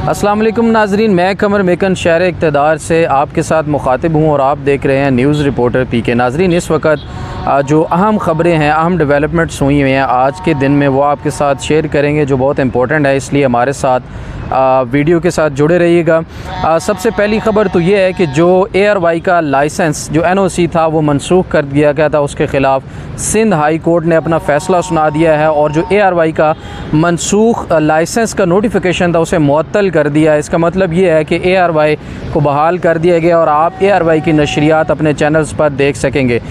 अस्सलाम वालेकुम नाजरीन, मैं कमर मेकन शहर इक़्तिदार से आपके साथ मुखातिब हूँ और आप देख रहे हैं न्यूज़ रिपोर्टर पीके। नाजरीन, इस वक्त जो अहम ख़बरें हैं, अहम डेवलपमेंट्स हुई हैं आज के दिन में, वो आपके साथ शेयर करेंगे जो बहुत इंपॉर्टेंट है, इसलिए हमारे साथ वीडियो के साथ जुड़े रहिएगा। सबसे पहली ख़बर तो ये है कि जो ARY का लाइसेंस जो NOC था वो मनसूख कर दिया गया था, उसके ख़िलाफ़ सिंध हाई कोर्ट ने अपना फ़ैसला सुना दिया है और जो ARY का मनसूख लाइसेंस का नोटिफिकेशन था उसे मुअत्तल कर दिया है। इसका मतलब ये है कि ARY को बहाल कर दिया गया और आप ARY की नशरियात अपने चैनल्स पर देख सकेंगे।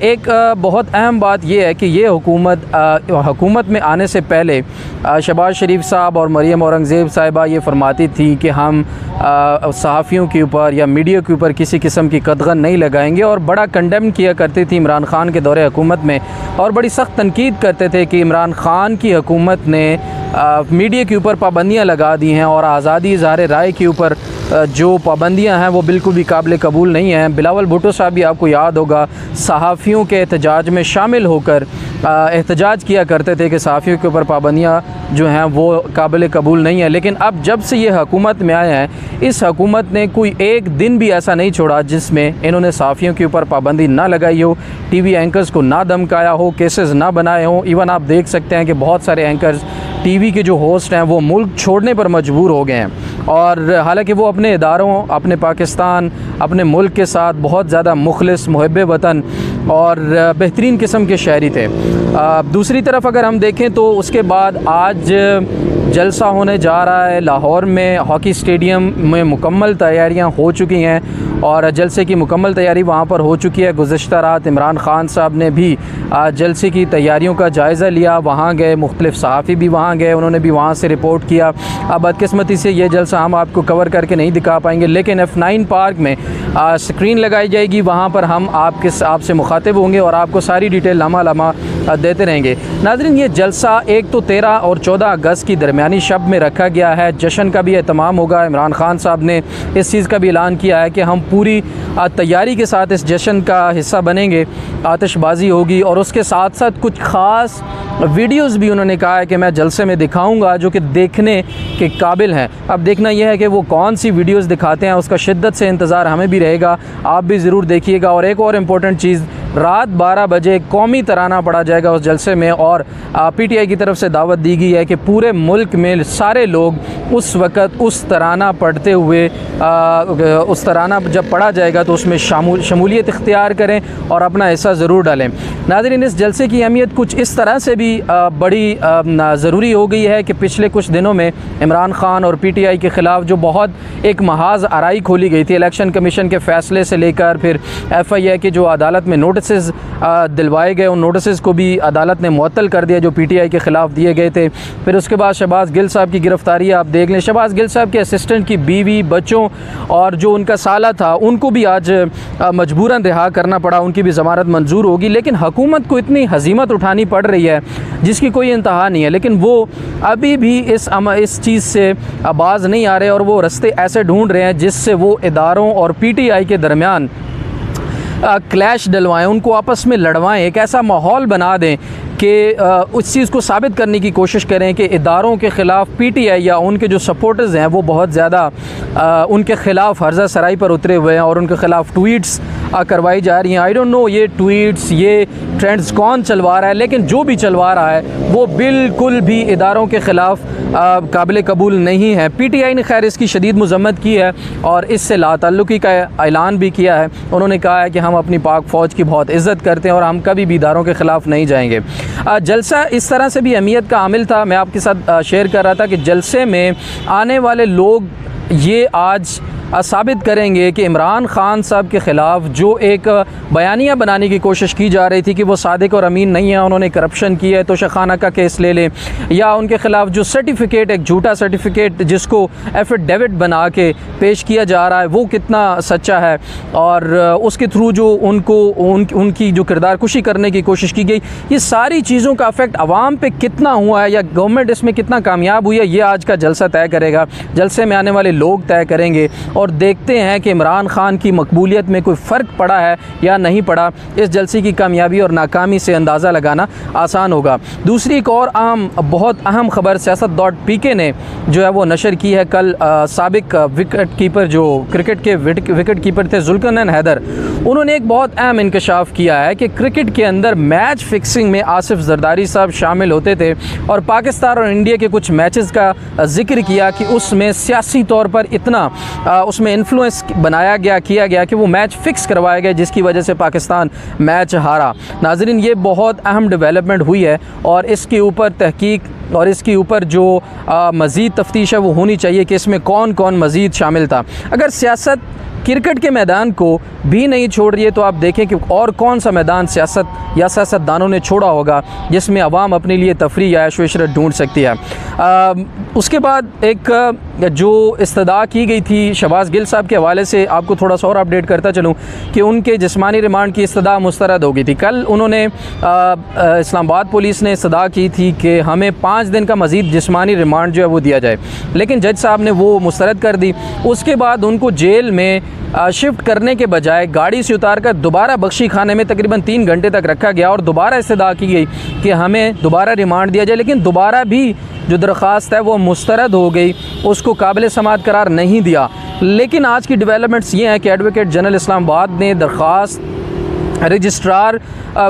एक बहुत अहम बात यह है कि ये हुकूमत में आने से पहले शहबाज शरीफ साहब और मरियम औरंगज़ेब साहिबा ये फरमाती थी कि हम सहाफ़ियों के ऊपर या मीडिया के ऊपर किसी किस्म की कदगन नहीं लगाएंगे और बड़ा कंडेम किया करती थी इमरान ख़ान के दौरे हुकूमत में और बड़ी सख्त तनकीद करते थे कि इमरान ख़ान की हुकूमत ने मीडिया के ऊपर पाबंदियाँ लगा दी हैं और आज़ादी इज़हार राय के ऊपर जो पाबंदियाँ हैं वो बिल्कुल भी काबिल कबूल नहीं हैं। बिलावल भुट्टो साहब भी आपको याद होगा सहाफ़ियों के एहतजाज में शामिल होकर एहतजाज किया करते थे कि सहाफ़ियों के ऊपर पाबंदियाँ जो हैं वो काबिल कबूल नहीं है। लेकिन अब जब से ये हुकूमत में आए हैं, इस हुकूमत ने कोई एक दिन भी ऐसा नहीं छोड़ा जिसमें इन्होंने सहाफ़ियों के ऊपर पाबंदी ना लगाई हो, TV एंकर्स को ना धमकाया हो, केसेस ना बनाए हों। इवन आप देख सकते हैं कि बहुत सारे एंकर्स TV के जो होस्ट हैं वो मुल्क छोड़ने पर मजबूर हो गए हैं और हालांकि वो अपने इदारों, अपने पाकिस्तान, अपने मुल्क के साथ बहुत ज़्यादा मुखलिस, मुहिब्बे वतन और बेहतरीन किस्म के शहरी थे। दूसरी तरफ अगर हम देखें तो उसके बाद आज जलसा होने जा रहा है लाहौर में, हॉकी स्टेडियम में मुकम्मल तैयारियां हो चुकी हैं और जलसे की मुकम्मल तैयारी वहां पर हो चुकी है। गुज़श्ता रात इमरान ख़ान साहब ने भी जलसे की तैयारियों का जायज़ा लिया, वहां गए, मुख्तलिफ़ सहाफ़ी भी वहां गए, उन्होंने भी वहां से रिपोर्ट किया। अब बदकिस्मती से ये जलसा हम आपको कवर करके नहीं दिखा पाएंगे, लेकिन F9 पार्क में स्क्रीन लगाई जाएगी, वहाँ पर हम आपसे मुखातिब होंगे और आपको सारी डिटेल लम्हा देते रहेंगे। नाज़रीन, ये जलसा एक तो 13 और 14 अगस्त की दरमियानी शब में रखा गया है। जश्न का भी एहतमाम होगा। इमरान ख़ान साहब ने इस चीज़ का भी ऐलान किया है कि हम पूरी तैयारी के साथ इस जश्न का हिस्सा बनेंगे, आतिशबाजी होगी और उसके साथ साथ कुछ ख़ास वीडियोस भी उन्होंने कहा है कि मैं जलसे में दिखाऊंगा जो कि देखने के काबिल हैं। अब देखना यह है कि वो कौन सी वीडियोस दिखाते हैं, उसका शिद्दत से इंतज़ार हमें भी रहेगा, आप भी ज़रूर देखिएगा। और एक और इम्पोर्टेंट चीज़, रात 12 बजे कौमी तराना पढ़ा जाएगा उस जलसे में और PTI की तरफ से दावत दी गई है कि पूरे मुल्क में सारे लोग उस वक़्त उस तराना पढ़ते हुए उस तराना जब पढ़ा जाएगा तो उसमें शमूलियत इख्तियार करें और अपना हिस्सा ज़रूर डालें। नाज़रीन, इस जलसे की अहमियत कुछ इस तरह से भी बड़ी ज़रूरी हो गई है कि पिछले कुछ दिनों में इमरान ख़ान और PTI के ख़िलाफ़ जो बहुत एक महाज आराई खोली गई थी, इलेक्शन कमीशन के फ़ैसले से लेकर फिर FIA के जो अदालत में नोटिस दिलवाए गए, उन नोटिस को भी अदालत ने मुअत्तल कर दिया जो PTI के ख़िलाफ़ दिए गए थे। फिर उसके बाद शहबाज गिल साहब की गिरफ़्तारी आप देख लें। शहबाज गिल साहब के असिस्टेंट की बीवी, बच्चों और जो उनका साला था उनको भी आज मजबूरन रिहा करना पड़ा, उनकी भी ज़मानत मंजूर होगी। लेकिन हुकूमत को इतनी हज़ीमत उठानी पड़ रही है जिसकी कोई इंतहा नहीं है, लेकिन वो अभी भी इस चीज़ से बाज नहीं आ रहे और वो रास्ते ऐसे ढूंढ रहे हैं जिससे वो इदारों और PTI के दरमियान क्लैश डलवाएं, उनको आपस में लड़वाएं, एक ऐसा माहौल बना दें कि उस चीज़ को साबित करने की कोशिश करें कि इदारों के ख़िलाफ़ PTI या उनके जो सपोर्टर्स हैं वो बहुत ज़्यादा उनके ख़िलाफ़ हर्जा सराई पर उतरे हुए हैं और उनके ख़िलाफ़ ट्वीट्स करवाई जा रही हैं। आई डोंट नो ये ट्वीट्स, ये ट्रेंड्स कौन चलवा रहा है, लेकिन जो भी चलवा रहा है वो बिल्कुल भी इदारों के ख़िलाफ़ काबिल कबूल नहीं है। PTI ने खैर इसकी शदीद मज़म्मत की है और इससे लाताल्लुकी का ऐलान भी किया है। उन्होंने कहा है कि हम अपनी पाक फ़ौज की बहुत इज़्ज़त करते हैं और हम कभी भी इदारों के ख़िलाफ़ नहीं जाएंगे। जलसा इस तरह से भी अहमियत का आमिल था, मैं आपके साथ शेयर कर रहा था कि जलसे में आने वाले लोग ये आज साबित करेंगे कि इमरान ख़ान साहब के ख़िलाफ़ जो एक बयानिया बनाने की कोशिश की जा रही थी कि वो सादिक और अमीन नहीं है, उन्होंने करप्शन की है तो शखाना का केस ले लें, या उनके ख़िलाफ़ जो सर्टिफिकेट, एक झूठा सर्टिफिकेट जिसको एफिडेविट बना के पेश किया जा रहा है वो कितना सच्चा है और उसके थ्रू जो उनकी जो किरदार कुशी करने की कोशिश की गई, ये सारी चीज़ों का अफेक्ट आवाम पे कितना हुआ है या गवर्नमेंट इसमें कितना कामयाब हुई है, ये आज का जलसा तय करेगा। जलसे में आने वाले लोग तय करेंगे और देखते हैं कि इमरान खान की मकबूलियत में कोई फ़र्क पड़ा है या नहीं पड़ा। इस जलसे की कामयाबी और नाकामी से अंदाज़ा लगाना आसान होगा। दूसरी एक और बहुत अहम खबर सियासत.pk ने जो है वो नशर की है। कल साबिक विकेट कीपर जो क्रिकेट के विकेट कीपर थे जुल्करनैन हैदर, उन्होंने एक बहुत अहम इंकशाफ किया है कि क्रिकेट के अंदर मैच फिक्सिंग में आसिफ जरदारी साहब शामिल होते थे और पाकिस्तान और इंडिया के कुछ मैचेस का जिक्र किया कि उसमें सियासी तौर पर इतना उसमें इन्फ्लुएंस किया गया कि वो मैच फ़िक्स करवाया गया, जिसकी वजह से पाकिस्तान मैच हारा। नाज़रीन, ये बहुत अहम डेवलपमेंट हुई है और इसके ऊपर तहकीक और इसके ऊपर जो मज़ीद तफ्तीश है वो होनी चाहिए कि इसमें कौन कौन मज़ीद शामिल था। अगर सियासत क्रिकेट के मैदान को भी नहीं छोड़ रही है तो आप देखें कि और कौन सा मैदान सियासत या सियासतदानों ने छोड़ा होगा जिसमें आवाम अपने लिए तफरी या ऐश व इशरत ढूंढ सकती है। उसके बाद एक जो इस्तदा की गई थी शहबाज गिल साहब के हवाले से आपको थोड़ा सा और अपडेट करता चलूँ कि उनके जिस्मानी रिमांड की इस्तदा मुस्तरद हो गई थी। कल उन्होंने इस्लामाबाद पुलिस ने इस्तदा की थी कि हमें 5 दिन का मज़ीद जिस्मानी रिमांड जो है वो दिया जाए, लेकिन जज साहब ने वो मुस्तरद कर दी। उसके बाद उनको जेल में शिफ्ट करने के बजाय गाड़ी से उतार कर दोबारा बख्शी खाने में तकरीबन 3 घंटे तक रखा गया और दोबारा इस्तदा की गई कि हमें दोबारा रिमांड दिया जाए, लेकिन दोबारा भी जो दरख्वास्त है वो मुस्तरद हो गई, उसको काबिल समाअत करार नहीं दिया। लेकिन आज की डेवलपमेंट्स ये हैं कि एडवोकेट जनरल इस्लामाबाद ने दरख्वास्त रजिस्ट्रार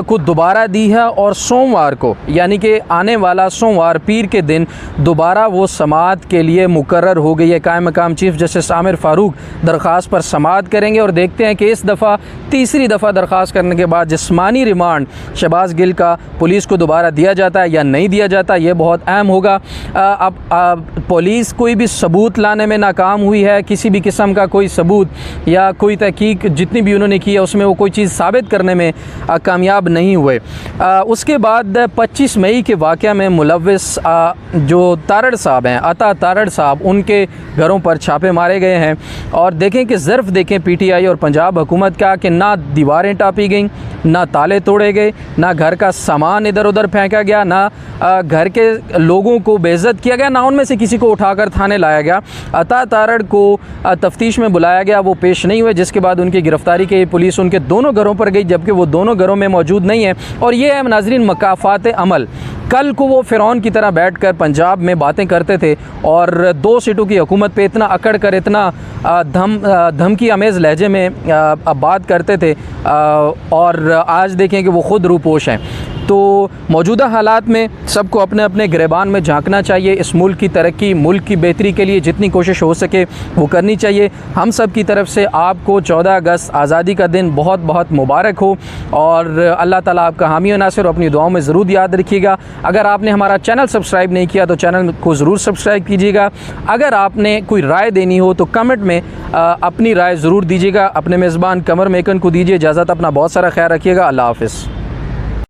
को दोबारा दी है और सोमवार को यानी कि आने वाला सोमवार पीर के दिन दोबारा वो समाअत के लिए मुकर्रर हो गई है। कायम मकाम चीफ जस्टिस आमिर फ़ारूक दरख्वास्त पर समाअत करेंगे और देखते हैं कि इस दफ़ा तीसरी दफ़ा दरख्वास्त करने के बाद जिस्मानी रिमांड शहबाज गिल का पुलिस को दोबारा दिया जाता है या नहीं दिया जाता। ये बहुत अहम होगा। अब पुलिस कोई भी सबूत लाने में नाकाम हुई है, किसी भी किस्म का कोई सबूत या कोई तहकीक जितनी भी उन्होंने की है उसमें वो कोई चीज़ साबित करने में कामयाब नहीं हुए। उसके बाद 25 मई के वाक़या में मुलव्विस जो तारड़ साहब हैं, अता तारड़ साहब, उनके घरों पर छापे मारे गए हैं और देखें कि ज़र्फ़ देखें PTI और पंजाब हुकूमत का कि ना दीवारें टापी गई, ना ताले तोड़े गए, ना घर का सामान इधर उधर फेंका गया, ना घर के लोगों को बेइज्जत किया गया, ना उनमें से किसी को उठाकर थाने लाया गया। अता तारड़ को तफ्तीश में बुलाया गया, वो पेश नहीं हुए, जिसके बाद उनकी गिरफ़्तारी की पुलिस उनके दोनों घरों पर गई जबकि वो दोनों घरों में मौजूद नहीं है। और ये है नाज़रीन मकाफ़ात अमल। कल को वो फ़िरौन की तरह बैठकर पंजाब में बातें करते थे और 2 सीटों की हुकूमत पे इतना अकड़ कर इतना धमकी आमेज़ लहजे में बात करते थे और आज देखें कि वो ख़ुद रूपोश हैं। तो मौजूदा हालात में सबको अपने अपने गिरबान में झांकना चाहिए। इस मुल्क की तरक्की, मुल्क की बेहतरी के लिए जितनी कोशिश हो सके वो करनी चाहिए। हम सब की तरफ से आपको 14 अगस्त आज़ादी का दिन बहुत बहुत मुबारक हो और अल्लाह ताला आपका हामी व नासिर। अपनी दुआओं में ज़रूर याद रखिएगा। अगर आपने हमारा चैनल सब्सक्राइब नहीं किया तो चैनल को ज़रूर सब्सक्राइब कीजिएगा। अगर आपने कोई राय देनी हो तो कमेंट में अपनी राय ज़रूर दीजिएगा। अपने मेज़बान कमर मेकन को दीजिए इजाज़त। अपना बहुत सारा ख्याल रखिएगा। अल्लाह हाफ़िज़।